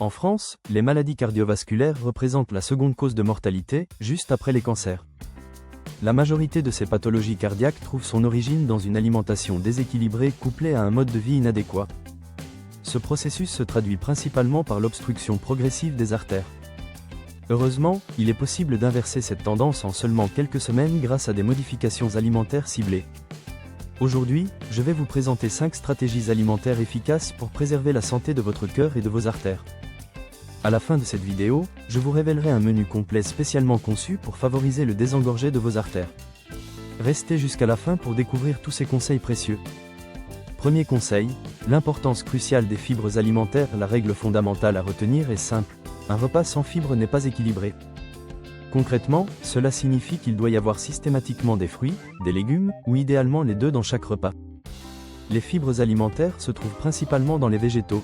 En France, les maladies cardiovasculaires représentent la seconde cause de mortalité, juste après les cancers. La majorité de ces pathologies cardiaques trouvent son origine dans une alimentation déséquilibrée couplée à un mode de vie inadéquat. Ce processus se traduit principalement par l'obstruction progressive des artères. Heureusement, il est possible d'inverser cette tendance en seulement quelques semaines grâce à des modifications alimentaires ciblées. Aujourd'hui, je vais vous présenter 5 stratégies alimentaires efficaces pour préserver la santé de votre cœur et de vos artères. À la fin de cette vidéo, je vous révélerai un menu complet spécialement conçu pour favoriser le désengorgé de vos artères. Restez jusqu'à la fin pour découvrir tous ces conseils précieux. Premier conseil, l'importance cruciale des fibres alimentaires. La règle fondamentale à retenir est simple, un repas sans fibres n'est pas équilibré. Concrètement, cela signifie qu'il doit y avoir systématiquement des fruits, des légumes, ou idéalement les deux dans chaque repas. Les fibres alimentaires se trouvent principalement dans les végétaux.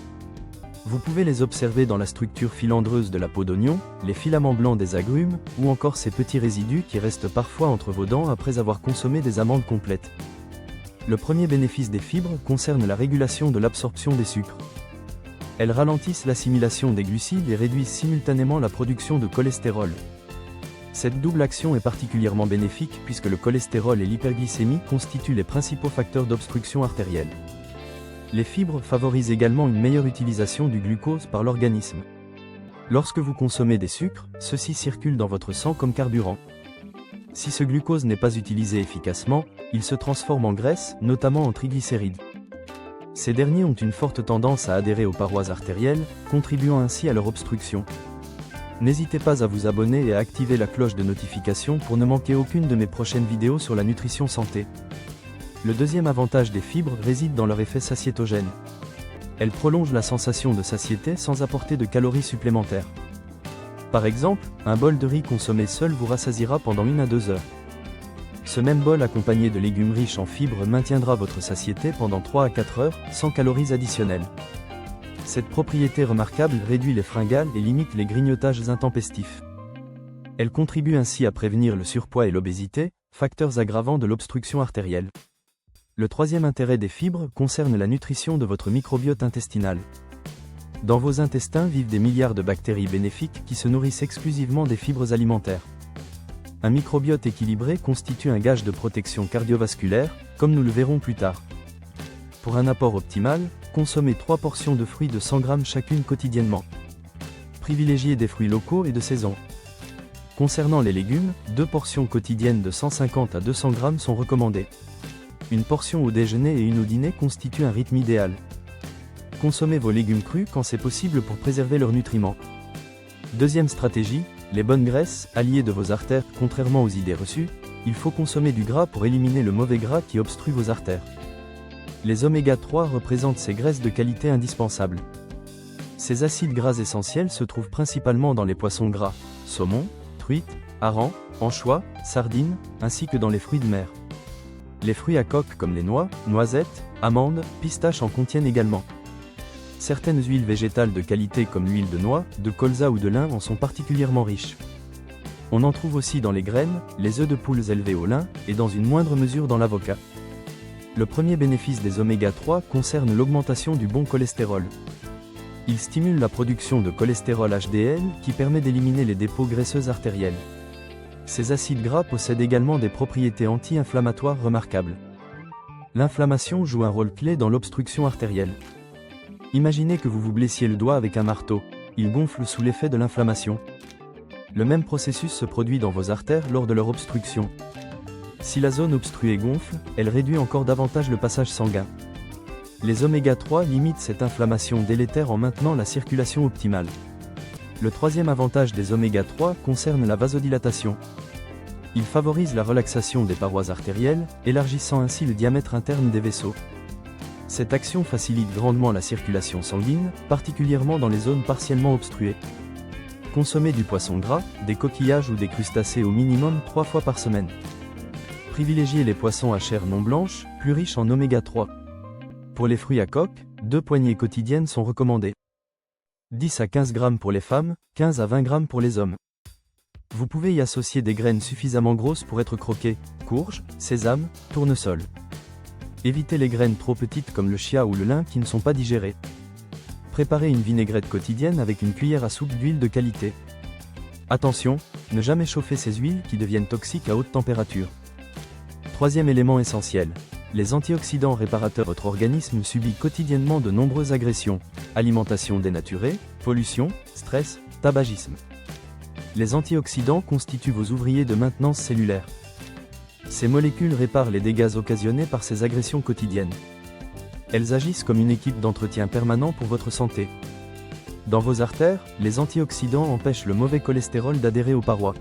Vous pouvez les observer dans la structure filandreuse de la peau d'oignon, les filaments blancs des agrumes, ou encore ces petits résidus qui restent parfois entre vos dents après avoir consommé des amandes complètes. Le premier bénéfice des fibres concerne la régulation de l'absorption des sucres. Elles ralentissent l'assimilation des glucides et réduisent simultanément la production de cholestérol. Cette double action est particulièrement bénéfique puisque le cholestérol et l'hyperglycémie constituent les principaux facteurs d'obstruction artérielle. Les fibres favorisent également une meilleure utilisation du glucose par l'organisme. Lorsque vous consommez des sucres, ceux-ci circulent dans votre sang comme carburant. Si ce glucose n'est pas utilisé efficacement, il se transforme en graisse, notamment en triglycérides. Ces derniers ont une forte tendance à adhérer aux parois artérielles, contribuant ainsi à leur obstruction. N'hésitez pas à vous abonner et à activer la cloche de notification pour ne manquer aucune de mes prochaines vidéos sur la nutrition santé. Le deuxième avantage des fibres réside dans leur effet satiétogène. Elles prolongent la sensation de satiété sans apporter de calories supplémentaires. Par exemple, un bol de riz consommé seul vous rassasiera pendant 1 à 2 heures. Ce même bol accompagné de légumes riches en fibres maintiendra votre satiété pendant 3 à 4 heures, sans calories additionnelles. Cette propriété remarquable réduit les fringales et limite les grignotages intempestifs. Elle contribue ainsi à prévenir le surpoids et l'obésité, facteurs aggravants de l'obstruction artérielle. Le troisième intérêt des fibres concerne la nutrition de votre microbiote intestinal. Dans vos intestins vivent des milliards de bactéries bénéfiques qui se nourrissent exclusivement des fibres alimentaires. Un microbiote équilibré constitue un gage de protection cardiovasculaire, comme nous le verrons plus tard. Pour un apport optimal, consommez 3 portions de fruits de 100 g chacune quotidiennement. Privilégiez des fruits locaux et de saison. Concernant les légumes, 2 portions quotidiennes de 150 à 200 g sont recommandées. Une portion au déjeuner et une au dîner constituent un rythme idéal. Consommez vos légumes crus quand c'est possible pour préserver leurs nutriments. Deuxième stratégie, les bonnes graisses, alliées de vos artères. Contrairement aux idées reçues, il faut consommer du gras pour éliminer le mauvais gras qui obstrue vos artères. Les oméga 3 représentent ces graisses de qualité indispensables. Ces acides gras essentiels se trouvent principalement dans les poissons gras, saumon, truite, harengs, anchois, sardines, ainsi que dans les fruits de mer. Les fruits à coque comme les noix, noisettes, amandes, pistaches en contiennent également. Certaines huiles végétales de qualité comme l'huile de noix, de colza ou de lin en sont particulièrement riches. On en trouve aussi dans les graines, les œufs de poules élevés au lin, et dans une moindre mesure dans l'avocat. Le premier bénéfice des oméga 3 concerne l'augmentation du bon cholestérol. Il stimule la production de cholestérol HDL qui permet d'éliminer les dépôts graisseux artériels. Ces acides gras possèdent également des propriétés anti-inflammatoires remarquables. L'inflammation joue un rôle clé dans l'obstruction artérielle. Imaginez que vous vous blessiez le doigt avec un marteau, il gonfle sous l'effet de l'inflammation. Le même processus se produit dans vos artères lors de leur obstruction. Si la zone obstruée gonfle, elle réduit encore davantage le passage sanguin. Les oméga 3 limitent cette inflammation délétère en maintenant la circulation optimale. Le troisième avantage des oméga 3 concerne la vasodilatation. Ils favorisent la relaxation des parois artérielles, élargissant ainsi le diamètre interne des vaisseaux. Cette action facilite grandement la circulation sanguine, particulièrement dans les zones partiellement obstruées. Consommez du poisson gras, des coquillages ou des crustacés au minimum 3 fois par semaine. Privilégiez les poissons à chair non blanche, plus riches en oméga 3. Pour les fruits à coque, 2 poignées quotidiennes sont recommandées. 10 à 15 g pour les femmes, 15 à 20 g pour les hommes. Vous pouvez y associer des graines suffisamment grosses pour être croquées, courges, sésame, tournesol. Évitez les graines trop petites comme le chia ou le lin qui ne sont pas digérées. Préparez une vinaigrette quotidienne avec une cuillère à soupe d'huile de qualité. Attention, ne jamais chauffer ces huiles qui deviennent toxiques à haute température. Troisième élément essentiel. Les antioxydants réparateurs. Votre organisme subit quotidiennement de nombreuses agressions. Alimentation dénaturée, pollution, stress, tabagisme. Les antioxydants constituent vos ouvriers de maintenance cellulaire. Ces molécules réparent les dégâts occasionnés par ces agressions quotidiennes. Elles agissent comme une équipe d'entretien permanent pour votre santé. Dans vos artères, les antioxydants empêchent le mauvais cholestérol d'adhérer aux parois.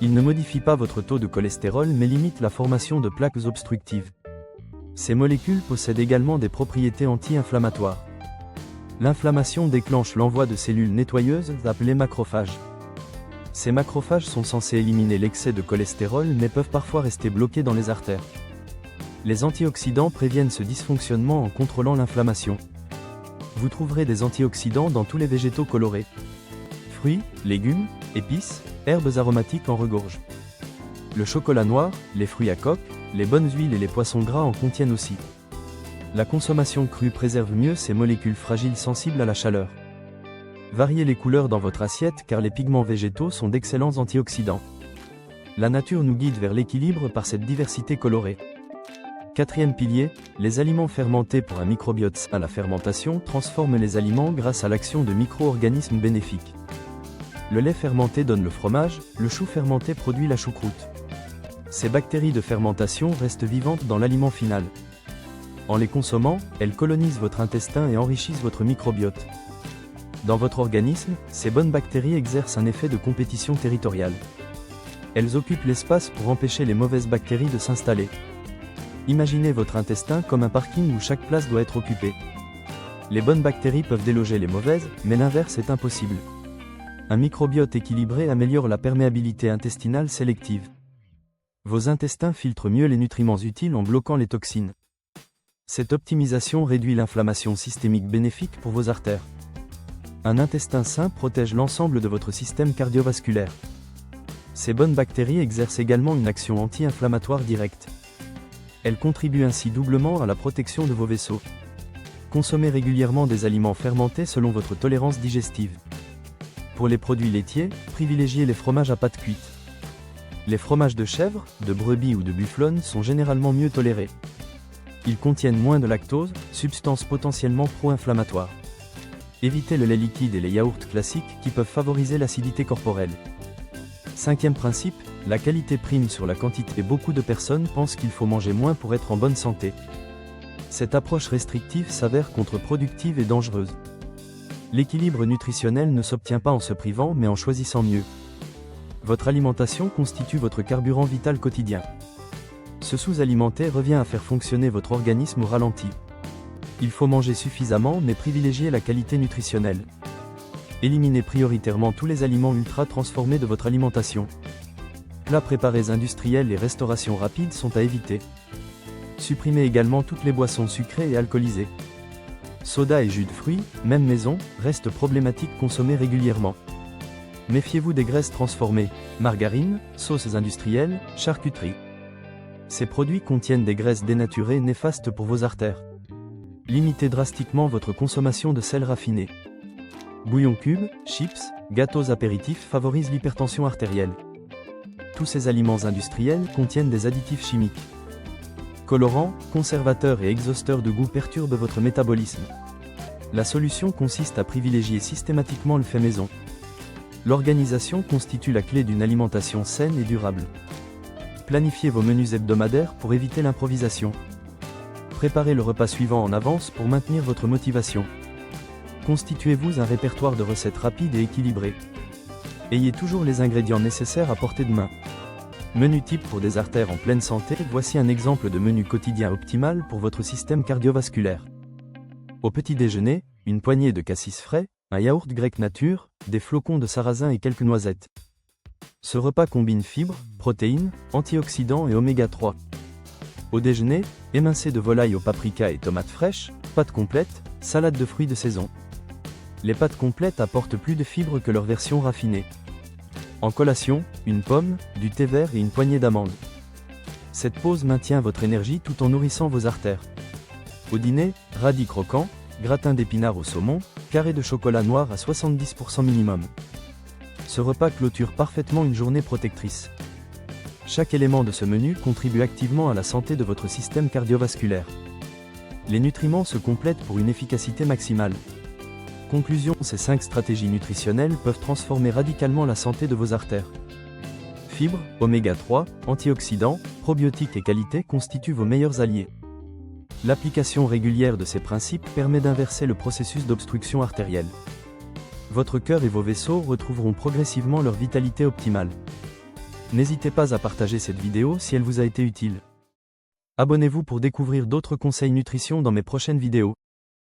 Ils ne modifient pas votre taux de cholestérol mais limitent la formation de plaques obstructives. Ces molécules possèdent également des propriétés anti-inflammatoires. L'inflammation déclenche l'envoi de cellules nettoyeuses appelées macrophages. Ces macrophages sont censés éliminer l'excès de cholestérol mais peuvent parfois rester bloqués dans les artères. Les antioxydants préviennent ce dysfonctionnement en contrôlant l'inflammation. Vous trouverez des antioxydants dans tous les végétaux colorés. Fruits, légumes, épices, herbes aromatiques en regorgent. Le chocolat noir, les fruits à coque, les bonnes huiles et les poissons gras en contiennent aussi. La consommation crue préserve mieux ces molécules fragiles sensibles à la chaleur. Variez les couleurs dans votre assiette car les pigments végétaux sont d'excellents antioxydants. La nature nous guide vers l'équilibre par cette diversité colorée. Quatrième pilier, les aliments fermentés pour un microbiote sain. La fermentation transforme les aliments grâce à l'action de micro-organismes bénéfiques. Le lait fermenté donne le fromage, le chou fermenté produit la choucroute. Ces bactéries de fermentation restent vivantes dans l'aliment final. En les consommant, elles colonisent votre intestin et enrichissent votre microbiote. Dans votre organisme, ces bonnes bactéries exercent un effet de compétition territoriale. Elles occupent l'espace pour empêcher les mauvaises bactéries de s'installer. Imaginez votre intestin comme un parking où chaque place doit être occupée. Les bonnes bactéries peuvent déloger les mauvaises, mais l'inverse est impossible. Un microbiote équilibré améliore la perméabilité intestinale sélective. Vos intestins filtrent mieux les nutriments utiles en bloquant les toxines. Cette optimisation réduit l'inflammation systémique bénéfique pour vos artères. Un intestin sain protège l'ensemble de votre système cardiovasculaire. Ces bonnes bactéries exercent également une action anti-inflammatoire directe. Elles contribuent ainsi doublement à la protection de vos vaisseaux. Consommez régulièrement des aliments fermentés selon votre tolérance digestive. Pour les produits laitiers, privilégiez les fromages à pâte cuite. Les fromages de chèvre, de brebis ou de bufflonne sont généralement mieux tolérés. Ils contiennent moins de lactose, substance potentiellement pro-inflammatoire. Évitez le lait liquide et les yaourts classiques qui peuvent favoriser l'acidité corporelle. Cinquième principe, la qualité prime sur la quantité. Beaucoup de personnes pensent qu'il faut manger moins pour être en bonne santé. Cette approche restrictive s'avère contre-productive et dangereuse. L'équilibre nutritionnel ne s'obtient pas en se privant mais en choisissant mieux. Votre alimentation constitue votre carburant vital quotidien. Se sous-alimenter revient à faire fonctionner votre organisme au ralenti. Il faut manger suffisamment mais privilégier la qualité nutritionnelle. Éliminez prioritairement tous les aliments ultra transformés de votre alimentation. Plats préparés industriels et restauration rapide sont à éviter. Supprimez également toutes les boissons sucrées et alcoolisées. Soda et jus de fruits, même maison, restent problématiques consommés régulièrement. Méfiez-vous des graisses transformées, margarine, sauces industrielles, charcuterie. Ces produits contiennent des graisses dénaturées néfastes pour vos artères. Limitez drastiquement votre consommation de sel raffiné. Bouillon cube, chips, gâteaux apéritifs favorisent l'hypertension artérielle. Tous ces aliments industriels contiennent des additifs chimiques. Colorants, conservateurs et exhausteurs de goût perturbent votre métabolisme. La solution consiste à privilégier systématiquement le fait maison. L'organisation constitue la clé d'une alimentation saine et durable. Planifiez vos menus hebdomadaires pour éviter l'improvisation. Préparez le repas suivant en avance pour maintenir votre motivation. Constituez-vous un répertoire de recettes rapides et équilibrées. Ayez toujours les ingrédients nécessaires à portée de main. Menu type pour des artères en pleine santé. Voici un exemple de menu quotidien optimal pour votre système cardiovasculaire. Au petit déjeuner, une poignée de cassis frais, un yaourt grec nature, des flocons de sarrasin et quelques noisettes. Ce repas combine fibres, protéines, antioxydants et oméga 3. Au déjeuner, émincé de volaille au paprika et tomates fraîches, pâtes complètes, salade de fruits de saison. Les pâtes complètes apportent plus de fibres que leur version raffinée. En collation, une pomme, du thé vert et une poignée d'amandes. Cette pause maintient votre énergie tout en nourrissant vos artères. Au dîner, radis croquants, gratin d'épinards au saumon, carré de chocolat noir à 70% minimum. Ce repas clôture parfaitement une journée protectrice. Chaque élément de ce menu contribue activement à la santé de votre système cardiovasculaire. Les nutriments se complètent pour une efficacité maximale. Conclusion, ces 5 stratégies nutritionnelles peuvent transformer radicalement la santé de vos artères. Fibres, oméga 3, antioxydants, probiotiques et qualité constituent vos meilleurs alliés. L'application régulière de ces principes permet d'inverser le processus d'obstruction artérielle. Votre cœur et vos vaisseaux retrouveront progressivement leur vitalité optimale. N'hésitez pas à partager cette vidéo si elle vous a été utile. Abonnez-vous pour découvrir d'autres conseils nutrition dans mes prochaines vidéos.